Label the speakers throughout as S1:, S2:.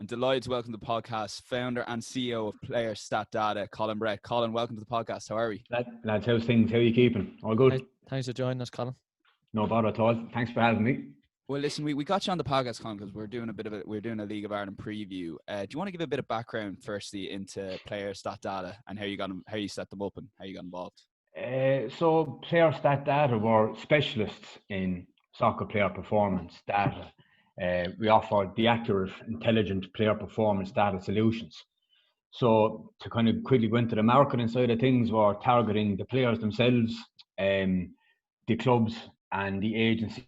S1: I'm delighted to welcome to the podcast founder and CEO of PlayerStatData, Colin Brett. Colin, welcome to the podcast. How are we?
S2: Lads, how's things? How are you keeping? All good?
S3: Thanks for joining us, Colin.
S2: No bother at all. Thanks for having me.
S1: Well, listen, we got you on the podcast, Colin, because we're doing a League of Ireland preview. Do you want to give a bit of background, firstly, into PlayerStatData and how you set them up and how you got involved?
S2: So PlayerStatData were specialists in soccer player performance data. We offer the accurate, intelligent player performance data solutions. So to kind of quickly go into the marketing side of things, we're targeting the players themselves, the clubs and the agencies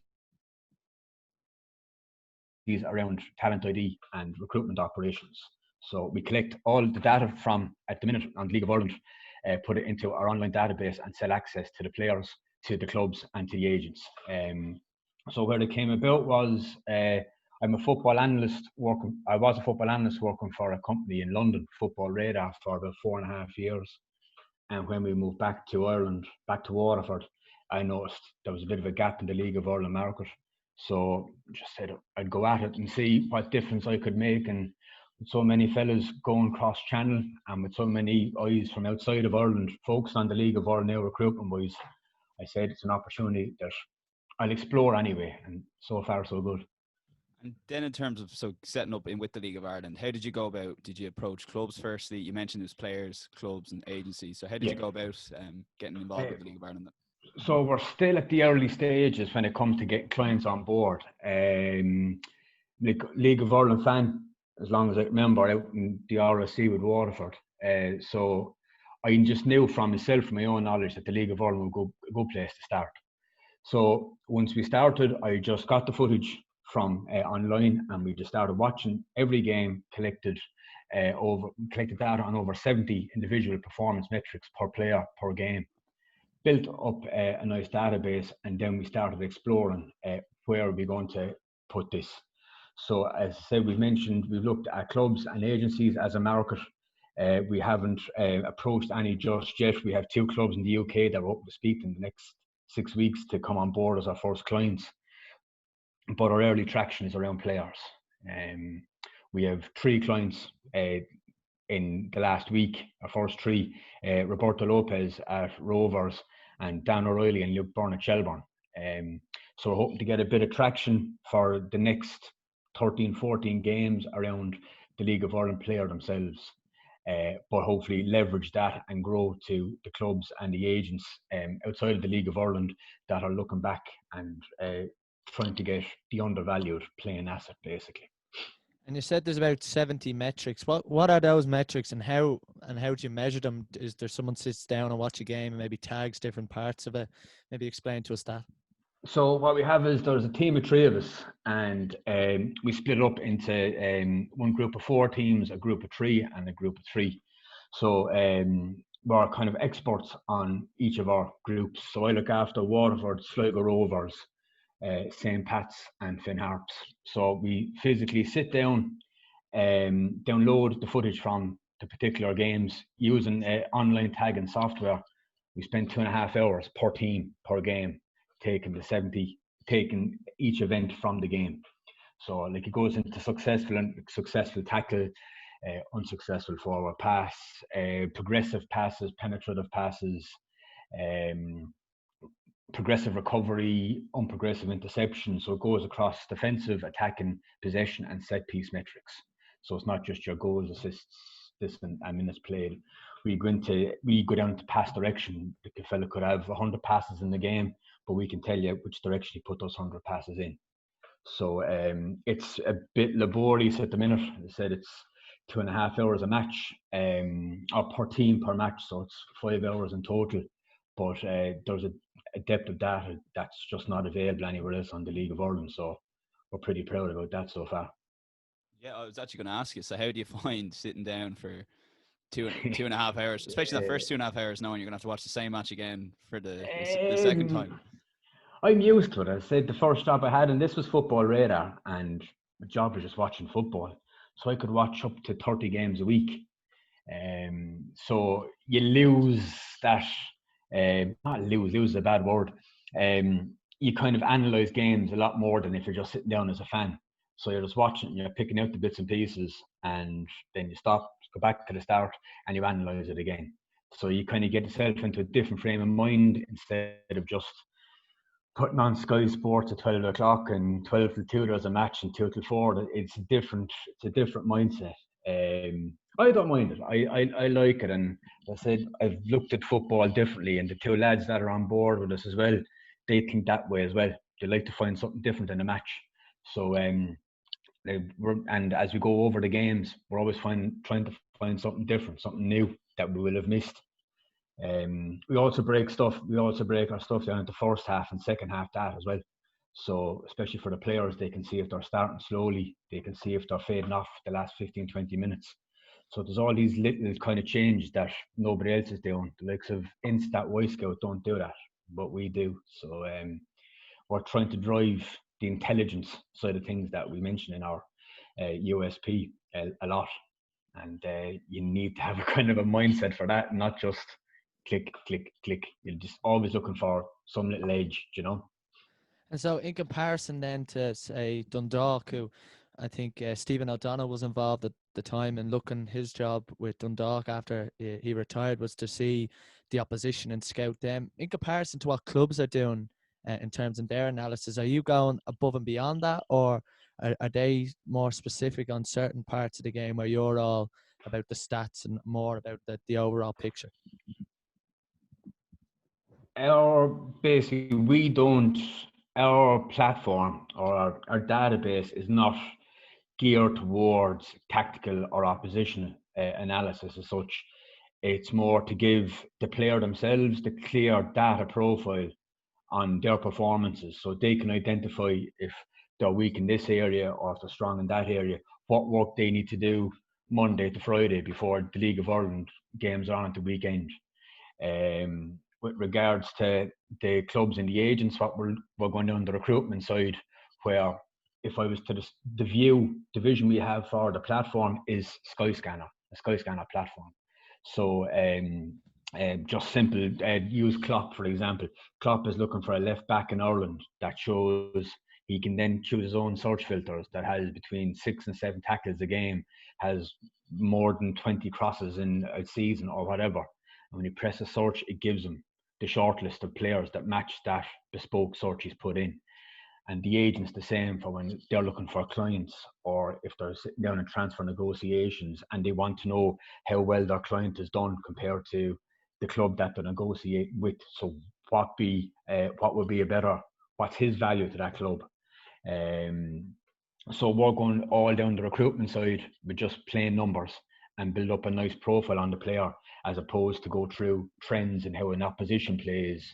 S2: around talent ID and recruitment operations. So we collect all the data from, at the minute, on League of Ireland, put it into our online database and sell access to the players, to the clubs and to the agents. So where it came about was I was a football analyst working for a company in London, Football Radar, for about 4.5 years. And when we moved back to Ireland, back to Waterford, I noticed there was a bit of a gap in the League of Ireland market. So just said I'd go at it and see what difference I could make. And with so many fellas going cross-channel and with so many eyes from outside of Ireland focused on the League of Ireland now recruitment-wise, I said it's an opportunity that I'll explore anyway. And so far, so good.
S1: And then in terms of setting up in with the League of Ireland, how did you go about? Did you approach clubs firstly? You mentioned there's players, clubs and agencies. So how did you go about getting involved with the League of Ireland?
S2: So we're still at the early stages when it comes to getting clients on board. League of Ireland fan, as long as I remember, out in the RSC with Waterford. So I just knew from myself, from my own knowledge, that the League of Ireland was a good place to start. So once we started, I just got the footage from online, and we just started watching every game, collected data on over 70 individual performance metrics per player per game, built up a nice database, and then we started exploring where are we going to put this. So as I said, we've looked at clubs and agencies as a market. We haven't approached any just yet. We have 2 clubs in the UK that are up to speak in the next 6 weeks to come on board as our first clients. But our early traction is around players. We have 3 clients in the last week, our first 3, Roberto Lopez at Rovers and Dan O'Reilly and Luke Byrne at Shelbourne. So we're hoping to get a bit of traction for the next 13, 14 games around the League of Ireland player themselves. But hopefully leverage that and grow to the clubs and the agents outside of the League of Ireland that are looking back and trying to get the undervalued playing asset, basically.
S3: And you said there's about 70 metrics. What are those metrics, and how do you measure them? Is there someone sits down and watch a game and maybe tags different parts of it? Maybe explain to us that.
S2: So what we have is there's a team of 3 of us, and we split up into one group of 4 teams, a group of 3 and a group of 3. So we're kind of experts on each of our groups. So I look after Waterford, Sligo Rovers, St. Pat's and Finn Harps. So we physically sit down, download the footage from the particular games using online tagging software. We spend 2.5 hours per team per game, taking each event from the game. So like it goes into successful tackle, unsuccessful forward pass, progressive passes, penetrative passes, progressive recovery, unprogressive interception. So it goes across defensive, attacking, possession and set piece metrics. So it's not just your goals, assists, distance and minutes played. We go down to pass direction. The fella could have 100 passes in the game, but we can tell you which direction he put those 100 passes in. So it's a bit laborious at the minute. As I said, it's 2.5 hours a match, or per team per match. So it's 5 hours in total. But there's a depth of data that's just not available anywhere else on the League of Ireland. So we're pretty proud about that so far.
S1: Yeah, I was actually going to ask you. So how do you find sitting down for 2.5 hours, especially that first 2.5 hours, knowing you're going to have to watch the same match again for the second time?
S2: I'm used to it. I said the first job I had, and this was Football Radar, and my job was just watching football. So I could watch up to 30 games a week. So you lose that, not lose is a bad word. You kind of analyse games a lot more than if you're just sitting down as a fan. So you're just watching, you're picking out the bits and pieces, and then you stop, go back to the start, and you analyze it again. So you kind of get yourself into a different frame of mind instead of just putting on Sky Sports at 12 o'clock and 12 till 2 there's a match and 2 till 4. It's a different mindset. I don't mind it. I like it, and as I said, I've looked at football differently, and the two lads that are on board with us as well, they think that way as well. They like to find something different in a match. So and as we go over the games, we're always trying to find something different, something new that we will have missed. We also break our stuff down into first half and second half that as well. So especially for the players, they can see if they're starting slowly, they can see if they're fading off the last 15-20 minutes. So there's all these little kind of changes that nobody else is doing. The likes of Instat Y-Scout don't do that, but we do. So we're trying to drive the intelligence side of things that we mentioned in our USP a lot. And you need to have a kind of a mindset for that, not just click, click, click. You're just always looking for some little edge, you know.
S3: And so, in comparison, then to say Dundalk, who I think Stephen O'Donnell was involved at the time, and looking his job with Dundalk after he retired was to see the opposition and scout them. In comparison to what clubs are doing in terms of their analysis, are you going above and beyond that, or are they more specific on certain parts of the game where you're all about the stats and more about the overall picture?
S2: Our platform or our database is not geared towards tactical or opposition analysis as such. It's more to give the player themselves the clear data profile on their performances, so they can identify if they're weak in this area or if they're strong in that area, what work they need to do Monday to Friday before the League of Ireland games are on at the weekend. With regards to the clubs and the agents, what we're going down the recruitment side, where if I was to the view division we have for the platform is Skyscanner, a Skyscanner platform. So just simple, use Klopp for example. Klopp is looking for a left back in Ireland that shows he can then choose his own search filters that has between 6 and 7 tackles a game, has more than 20 crosses in a season or whatever. And when you press a search, it gives him the short list of players that match that bespoke search he's put in. And the agent's the same for when they're looking for clients, or if they're sitting down in transfer negotiations and they want to know how well their client is done compared to the club that they negotiate with. So what would be what's his value to that club? So we're going all down the recruitment side with just plain numbers and build up a nice profile on the player, as opposed to go through trends and how an opposition plays,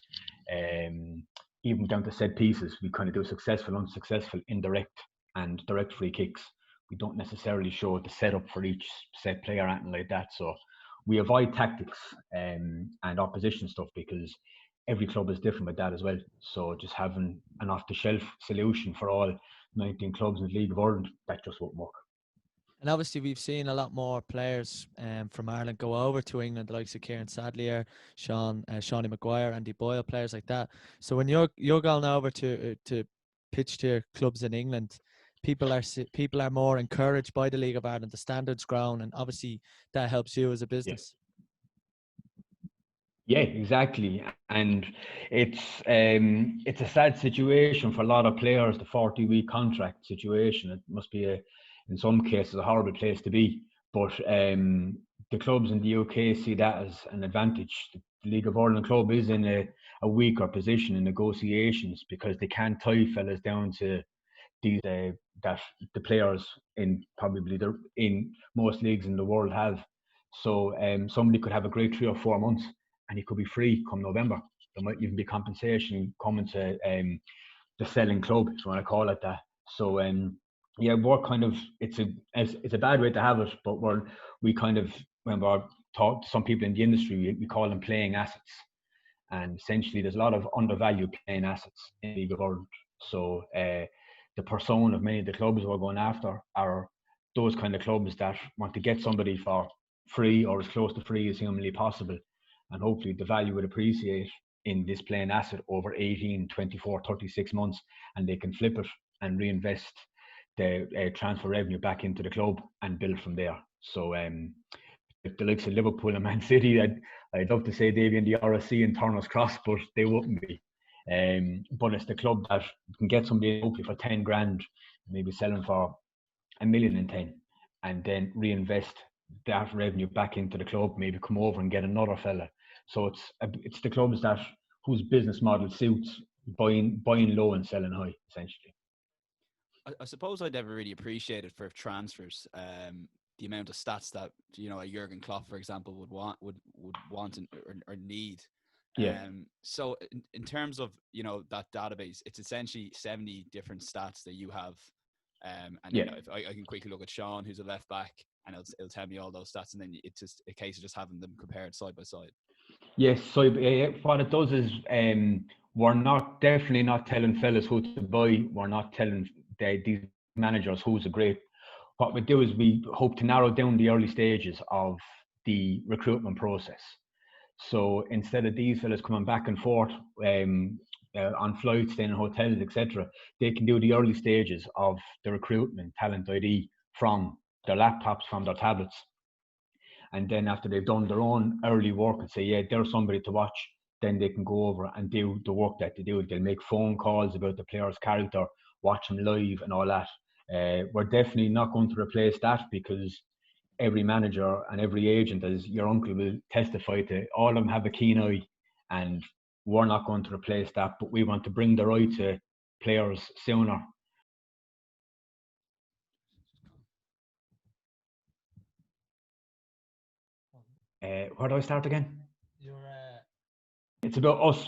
S2: even down to set pieces. We kind of do successful, unsuccessful, indirect, and direct free kicks. We don't necessarily show the setup for each set player or anything like that. So we avoid tactics and opposition stuff, because every club is different with that as well. So just having an off-the-shelf solution for all 19 clubs in the League of Ireland, that just won't work.
S3: And obviously, we've seen a lot more players from Ireland go over to England, the likes of Kieran Sadlier, Shawnee Maguire, Andy Boyle, players like that. So when you're going over to pitch to your clubs in England, people are more encouraged by the League of Ireland. The standards grown, and obviously that helps you as a business.
S2: Yeah, exactly. And it's a sad situation for a lot of players, the 40-week contract situation. It must be in some cases a horrible place to be. But the clubs in the UK see that as an advantage. The League of Ireland club is in a weaker position in negotiations, because they can't tie fellas down to these that the players in most leagues in the world have. So somebody could have a great 3 or 4 months, and he could be free come November. There might even be compensation coming to the selling club, if you want to call it that. So yeah, we're kind of, it's a bad way to have it, but we kind of, when we're taught, some people in the industry, we call them playing assets. And essentially there's a lot of undervalued playing assets in the League of Ireland. So the persona of many of the clubs we're going after are those kind of clubs that want to get somebody for free or as close to free as humanly possible. And hopefully the value would appreciate in this playing asset over 18, 24, 36 months, and they can flip it and reinvest the transfer revenue back into the club and build from there. So the likes of Liverpool and Man City, I'd love to say they'd be in the RSC and Turner's Cross, but they wouldn't be. But it's the club that can get somebody hopefully for 10 grand, maybe selling for $1 million in 10, and then reinvest that revenue back into the club, maybe come over and get another fella. So it's the clubs that whose business model suits buying low and selling high, essentially.
S1: I suppose I'd never really appreciated for transfers the amount of stats that a Jurgen Klopp, for example, would want or need.
S2: Yeah.
S1: So in terms of that database, it's essentially 70 different stats that you have. And if I can quickly look at Sean, who's a left back, and it'll tell me all those stats, and then it's just a case of just having them compared side by side.
S2: Yes. So what it does is we're definitely not telling fellas who to buy. We're not telling these managers who's a great. What we do is we hope to narrow down the early stages of the recruitment process. So instead of these fellas coming back and forth on flights, staying in hotels, etc., they can do the early stages of the recruitment, talent ID, from their laptops, from their tablets. And then after they've done their own early work and say, yeah, there's somebody to watch, then they can go over and do the work that they do. They'll make phone calls about the player's character, watch them live and all that. We're definitely not going to replace that, because every manager and every agent, as your uncle will testify to, all of them have a keen eye, and we're not going to replace that, but we want to bring the eye to players sooner. Where do I start again? It's about us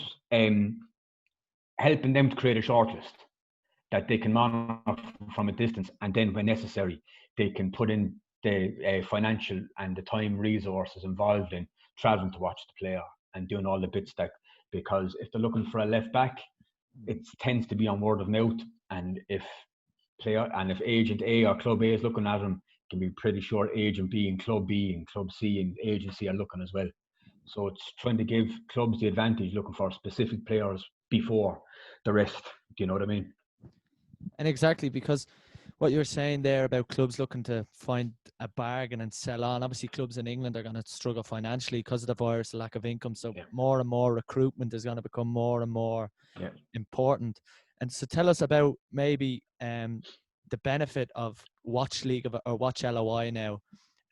S2: helping them to create a shortlist that they can monitor from a distance, and then when necessary, they can put in the financial and the time resources involved in traveling to watch the player and doing all the bits that, because if they're looking for a left back, it tends to be on word of mouth, and if agent A or club A is looking at him, can be pretty sure agent B and club C and agency are looking as well. So it's trying to give clubs the advantage, looking for specific players before the rest. Do you know what I mean?
S3: And exactly, because what you're saying there about clubs looking to find a bargain and sell on, obviously clubs in England are going to struggle financially because of the virus, the lack of income. So more and more recruitment is going to become more and more important. And so tell us about maybe the benefit of Watch League or Watch LOI now,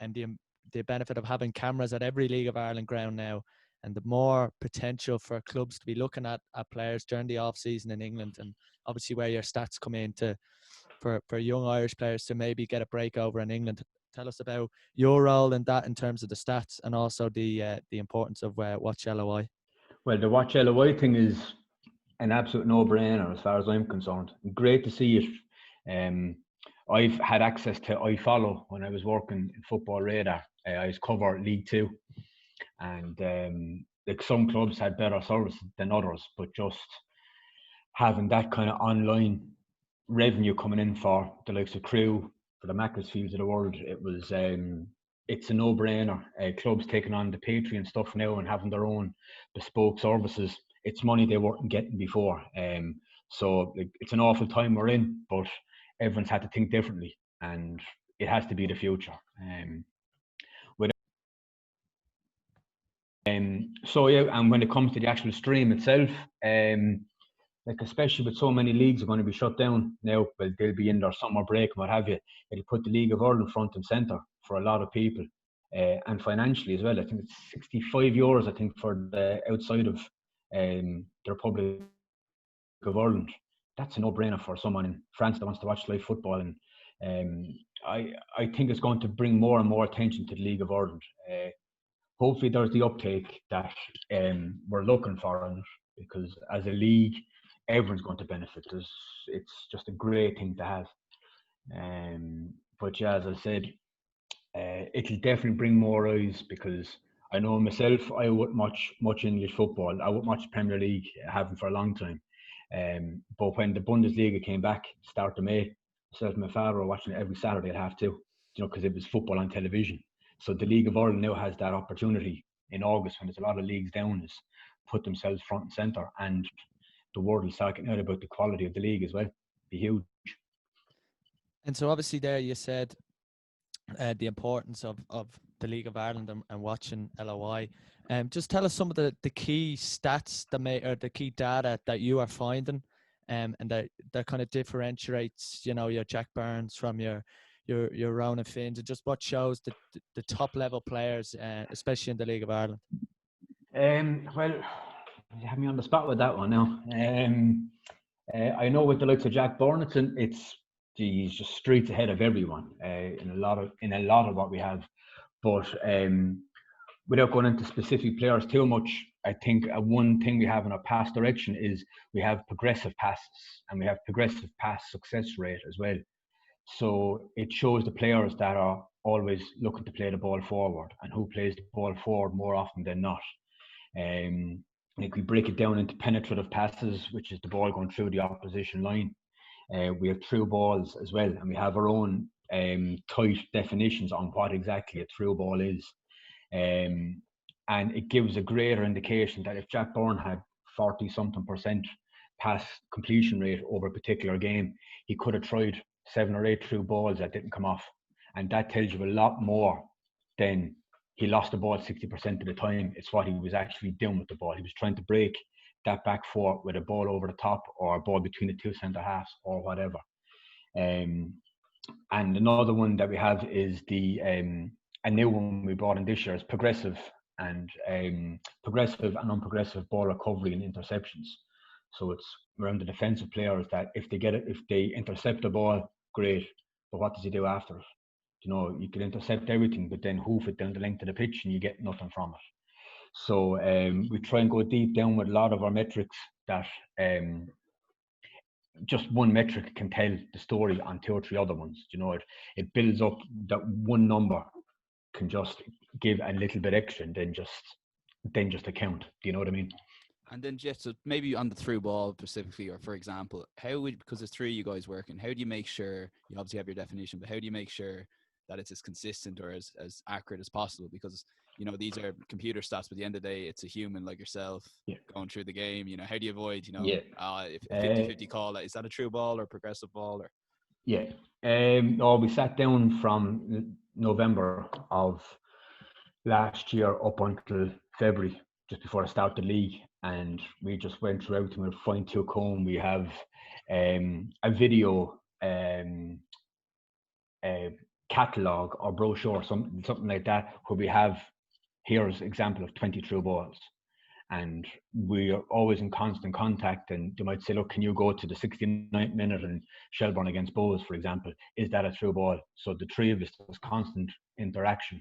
S3: and the benefit of having cameras at every League of Ireland ground now, and the more potential for clubs to be looking at players during the off season in England, and obviously where your stats come in for young Irish players to maybe get a break over in England. Tell us about your role in that in terms of the stats, and also the importance of Watch LOI.
S2: Well, the Watch LOI thing is an absolute no-brainer as far as I'm concerned. Great to see it. I've had access to iFollow when I was working in Football Radar. I was cover League Two, and like some clubs had better service than others, but just having that kind of online revenue coming in for the likes of Crew, for the Macclesfields of the world, it's a no-brainer. Clubs taking on the Patreon stuff now and having their own bespoke services. It's money they weren't getting before. So it's an awful time we're in, but everyone's had to think differently, and it has to be the future. So yeah, and when it comes to the actual stream itself, like especially with so many leagues are going to be shut down now, well, they'll be in their summer break and what have you. It'll put the League of Ireland front and centre for a lot of people, and financially as well. I think it's €65, I think, for the outside of the Republic of Ireland. That's a no-brainer for someone in France that wants to watch live football, and I think it's going to bring more and more attention to the League of Ireland. Hopefully there's the uptake that we're looking for on it, because as a league, everyone's going to benefit. It's just a great thing to have. But yeah, as I said, it'll definitely bring more eyes, because I know myself, I wouldn't watch much English football. I wouldn't watch Premier League, haven't for a long time. But when the Bundesliga came back, start of May, myself and my father were watching it every Saturday at half two, because it was football on television. So the League of Ireland now has that opportunity in August, when there's a lot of leagues down, is put themselves front and centre, and the world will start getting out about the quality of the league as well. Be huge.
S3: And so obviously there you said the importance of the League of Ireland and watching LOI. Just tell us some of the key stats or the key data that you are finding, and that kind of differentiates, your Jack Burns from your Ronan Finns, and just what shows the top level players, especially in the League of Ireland.
S2: Well, you have me on the spot with that one now. I know with the likes of Jack Burnetson, he's just streets ahead of everyone in a lot of what we have. But without going into specific players too much, I think one thing we have in our pass direction is we have progressive passes, and we have progressive pass success rate as well. So it shows the players that are always looking to play the ball forward and who plays the ball forward more often than not. Like we break it down into penetrative passes, which is the ball going through the opposition line. We have through balls as well, and we have our own tight definitions on what exactly a through ball is. And it gives a greater indication that if Jack Byrne had 40-something% pass completion rate over a particular game, he could have tried 7 or 8 through balls that didn't come off. And that tells you a lot more than he lost the ball 60% of the time. It's what he was actually doing with the ball. He was trying to break that back four with a ball over the top or a ball between the two centre halves or whatever. And another one that we have is a new one we brought in this year is progressive and unprogressive ball recovery and interceptions. So it's around the defensive players that if they intercept the ball, great. But what does he do after it? You can intercept everything, but then hoof it down the length of the pitch and you get nothing from it. So we try and go deep down with a lot of our metrics that just one metric can tell the story on 2 or 3 other ones. It builds up that one number can just give a little bit extra and then just a count. Do you know what I mean?
S1: And then just maybe on the through ball specifically, or for example, because there's 3 of you guys working, how do you make sure, you obviously have your definition, but how do you make sure that it's as consistent or as accurate as possible? Because these are computer stats, but at the end of the day, it's a human like yourself going through the game. How do you avoid, if 50-50 call, is that a true ball or progressive ball? Or
S2: we sat down from November of last year up until February, just before I started the league, and we just went through everything with a fine-tooth comb. We have a video catalogue or brochure, something like that, where we have, here's an example of 20 true balls. And we are always in constant contact, and they might say, look, can you go to the 69th minute and Shelbourne against Bows, for example? Is that a through ball? So the 3 of us, there's constant interaction.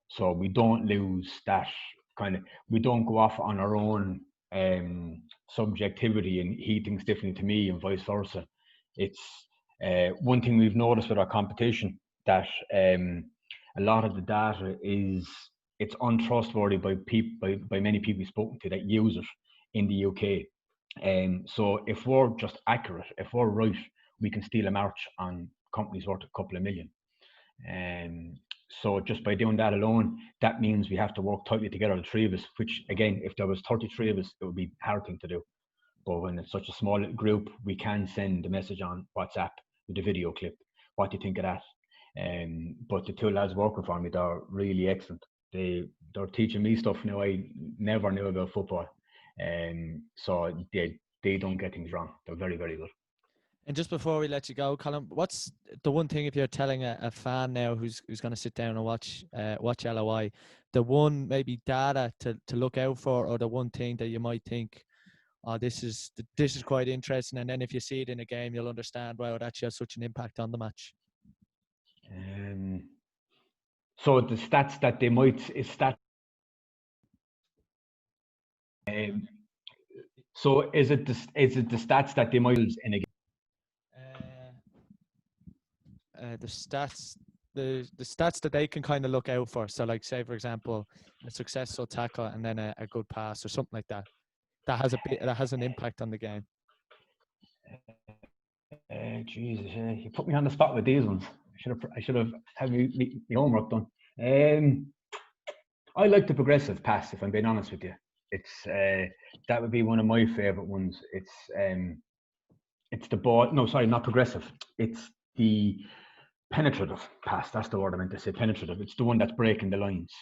S2: So we don't lose that we don't go off on our own subjectivity and he thinks differently to me and vice versa. It's one thing we've noticed with our competition, that a lot of the data it's untrustworthy by many people we've spoken to that use it in the UK. So if we're just accurate, if we're right, we can steal a march on companies worth a couple of million. So just by doing that alone, that means we have to work tightly together, the 3 of us, which again, if there was 33 of us, it would be a hard thing to do. But when it's such a small little group, we can send a message on WhatsApp with a video clip. What do you think of that? But the 2 lads working for me, they're really excellent. They're teaching me stuff now I never knew about football. So they don't get things wrong. They're very, very good.
S3: And just before we let you go, Colin, what's the one thing, if you're telling a fan now who's going to sit down and watch LOI, the one maybe data to look out for, or the one thing that you might think, oh, this is quite interesting, and then if you see it in a game, you'll understand why it actually has such an impact on the match?
S2: So the stats that they might so is it the stats that they might use in a game?
S3: The stats that they can kind of look out for. So, like, say for example, a successful tackle and then a good pass or something like that. That has an impact on the game.
S2: Jesus, you put me on the spot with these ones. I should have had my homework done. I like the progressive pass, if I'm being honest with you. It's that would be one of my favourite ones. It's the ball. No, sorry, not progressive. It's the penetrative pass. That's the word I meant to say. Penetrative. It's the one that's breaking the lines.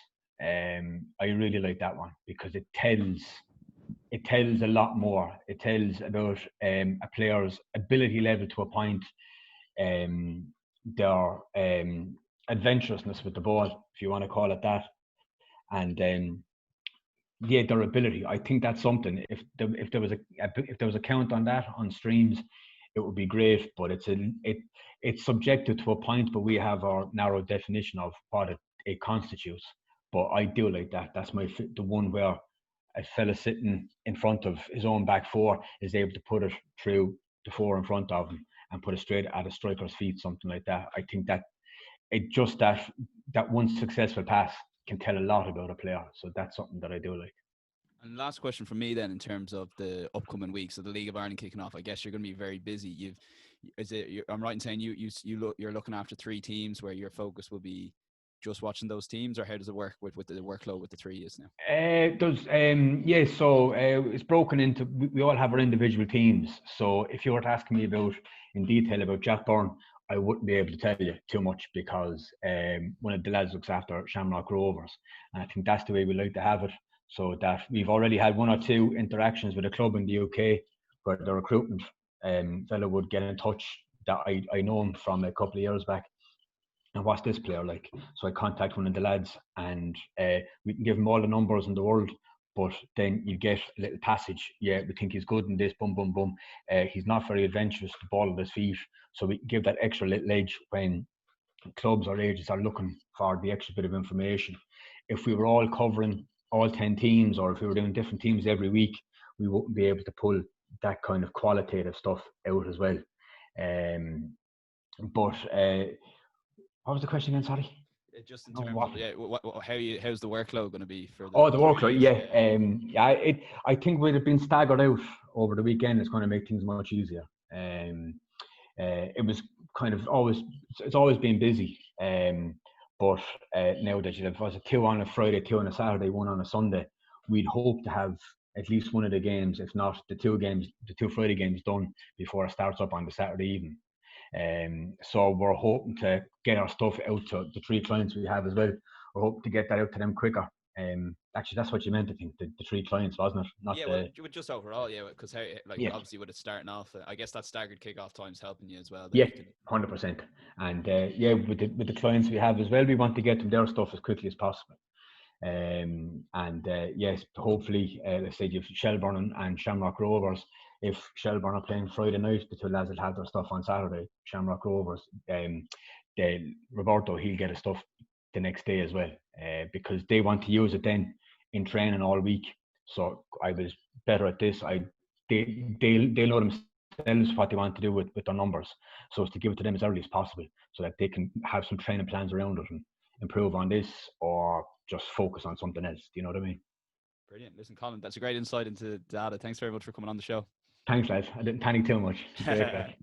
S2: I really like that one because it tells a lot more. It tells about a player's ability level to a point, their adventurousness with the ball, if you want to call it that, and their ability. I think that's something. If there was a count on that on streams, it would be great. But it's subjected to a point, but we have our narrow definition of what it constitutes. But I do like that. That's the one where a fella sitting in front of his own back four is able to put it through the four in front of him and put it straight at a striker's feet, something like that. I think that that one successful pass can tell a lot about a player. So that's something that I do like.
S1: And last question from me then, in terms of the upcoming week. So the League of Ireland kicking off, I guess you're going to be very busy. I'm right in saying you're looking after 3 teams where your focus will be just watching those teams, or how does it work with the workload with the 3 is now?
S2: It does. So it's broken into. We all have our individual teams. So if you were to ask me in detail about Jack Byrne, I wouldn't be able to tell you too much because one of the lads looks after Shamrock Rovers, and I think that's the way we like to have it. So that we've already had 1 or 2 interactions with a club in the UK where the recruitment fellow would get in touch. That I know him from a couple of years back. And what's this player like? So I contact one of the lads, and we can give him all the numbers in the world, but then you get a little passage. Yeah, we think he's good in this, boom, boom, boom. He's not very adventurous, the ball at his feet. So we give that extra little edge when clubs or agents are looking for the extra bit of information. If we were all covering all 10 teams, or if we were doing different teams every week, we wouldn't be able to pull that kind of qualitative stuff out as well. What was the question again? Sorry.
S1: Just in terms of how's the workload going to be for the?
S2: The workload. Yeah. I think with it being staggered out over the weekend, it's going to make things much easier. It was kind of it's always been busy. But now that it was 2 on a Friday, 2 on a Saturday, 1 on a Sunday, we'd hope to have at least one of the games, if not the 2 Friday games done before it starts up on the Saturday evening. So we're hoping to get our stuff out to the 3 clients we have as well. We're hoping to get that out to them quicker. Actually, that's what you meant, I think, the 3 clients, wasn't it?
S1: Not just overall, because obviously with it starting off, I guess that staggered kickoff time's helping you as well.
S2: 100%. And with the clients we have as well, we want to get them their stuff as quickly as possible. Yes, hopefully, let's say you've Shelburne and Shamrock Rovers. If Shelburne are playing Friday night, the 2 lads will have their stuff on Saturday. Shamrock Rovers, Roberto, he'll get his stuff the next day as well, because they want to use it then in training all week. So I was better at this. They know themselves what they want to do with their numbers, so it's to give it to them as early as possible, so that they can have some training plans around it and improve on this, or just focus on something else. Do you know what I mean?
S1: Brilliant. Listen, Colin, that's a great insight into data. Thanks very much for coming on the show.
S2: Thanks, lads. I didn't panic too much. Great,